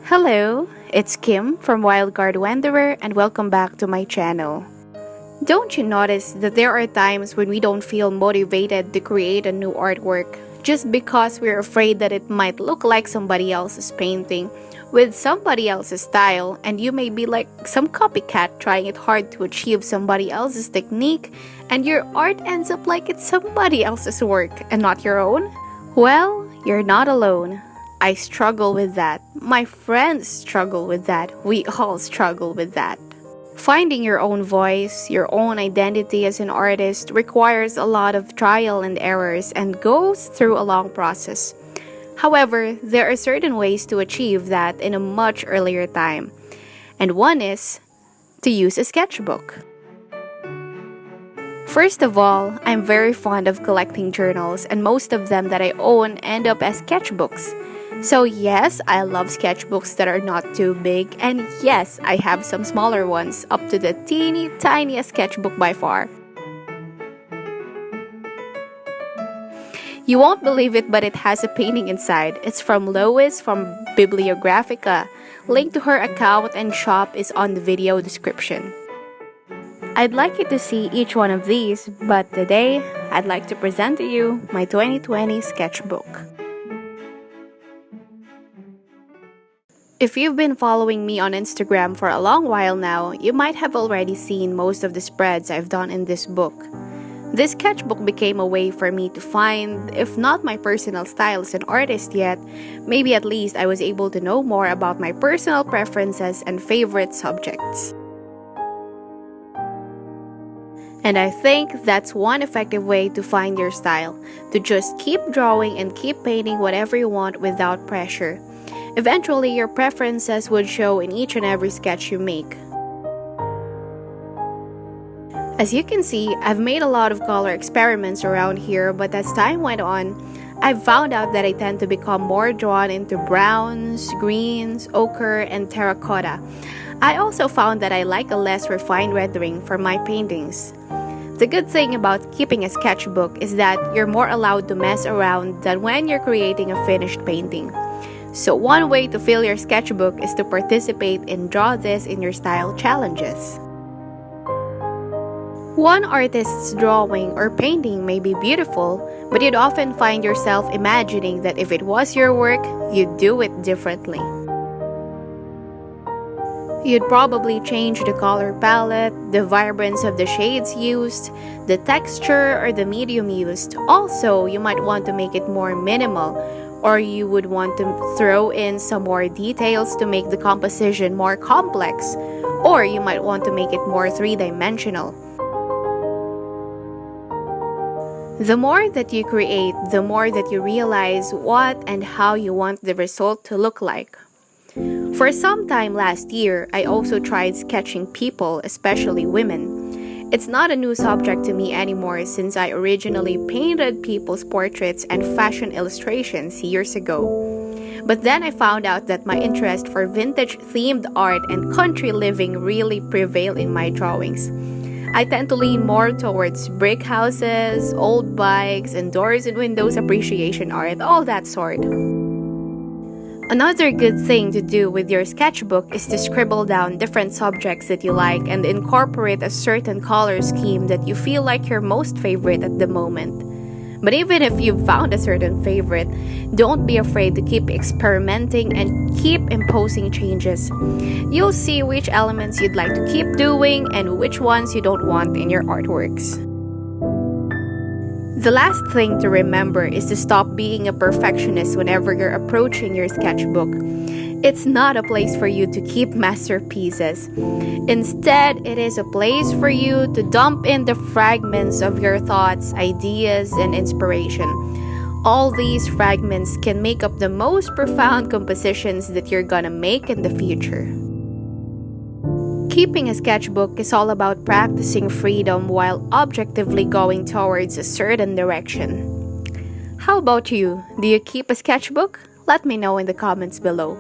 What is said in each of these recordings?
Hello, it's Kim from Wildcard Wanderer and welcome back to my channel. Don't you notice that there are times when we don't feel motivated to create a new artwork just because we're afraid that it might look like somebody else's painting with somebody else's style, and you may be like some copycat trying it hard to achieve somebody else's technique, and your art ends up like it's somebody else's work and not your own? Well, you're not alone. I struggle with that. My friends struggle with that. We all struggle with that. Finding your own voice, your own identity as an artist requires a lot of trial and errors and goes through a long process. However, there are certain ways to achieve that in a much earlier time. And one is to use a sketchbook. First of all, I'm very fond of collecting journals, and most of them that I own end up as sketchbooks. So yes, I love sketchbooks that are not too big, and yes, I have some smaller ones, up to the teeny tiniest sketchbook by far. You won't believe it, but it has a painting inside. It's from Lois from Bibliographica. Link to her account and shop is on the video description. I'd like you to see each one of these, but today, I'd like to present to you my 2020 sketchbook. If you've been following me on Instagram for a long while now, you might have already seen most of the spreads I've done in this book. This sketchbook became a way for me to find, if not my personal style as an artist yet, maybe at least I was able to know more about my personal preferences and favorite subjects. And I think that's one effective way to find your style, to just keep drawing and keep painting whatever you want without pressure. Eventually, your preferences would show in each and every sketch you make. As you can see, I've made a lot of color experiments around here, but as time went on, I've found out that I tend to become more drawn into browns, greens, ochre, and terracotta. I also found that I like a less refined rendering for my paintings. The good thing about keeping a sketchbook is that you're more allowed to mess around than when you're creating a finished painting. So one way to fill your sketchbook is to participate in Draw This in Your Style challenges. One artist's drawing or painting may be beautiful, but you'd often find yourself imagining that if it was your work, you'd do it differently. You'd probably change the color palette, the vibrance of the shades used, the texture or the medium used. Also, you might want to make it more minimal, or you would want to throw in some more details to make the composition more complex, or you might want to make it more three-dimensional. The more that you create, the more that you realize what and how you want the result to look like. For some time last year, I also tried sketching people, especially women. It's not a new subject to me anymore since I originally painted people's portraits and fashion illustrations years ago. But then I found out that my interest for vintage-themed art and country living really prevail in my drawings. I tend to lean more towards brick houses, old bikes, and doors and windows appreciation art, all that sort. Another good thing to do with your sketchbook is to scribble down different subjects that you like and incorporate a certain color scheme that you feel like your most favorite at the moment. But even if you've found a certain favorite, don't be afraid to keep experimenting and keep imposing changes. You'll see which elements you'd like to keep doing and which ones you don't want in your artworks. The last thing to remember is to stop being a perfectionist whenever you're approaching your sketchbook. It's not a place for you to keep masterpieces. Instead, it is a place for you to dump in the fragments of your thoughts, ideas, and inspiration. All these fragments can make up the most profound compositions that you're gonna make in the future. Keeping a sketchbook is all about practicing freedom while objectively going towards a certain direction. How about you? Do you keep a sketchbook? Let me know in the comments below.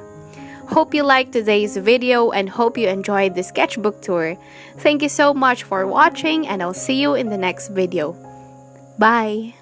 Hope you liked today's video and hope you enjoyed the sketchbook tour. Thank you so much for watching and I'll see you in the next video. Bye!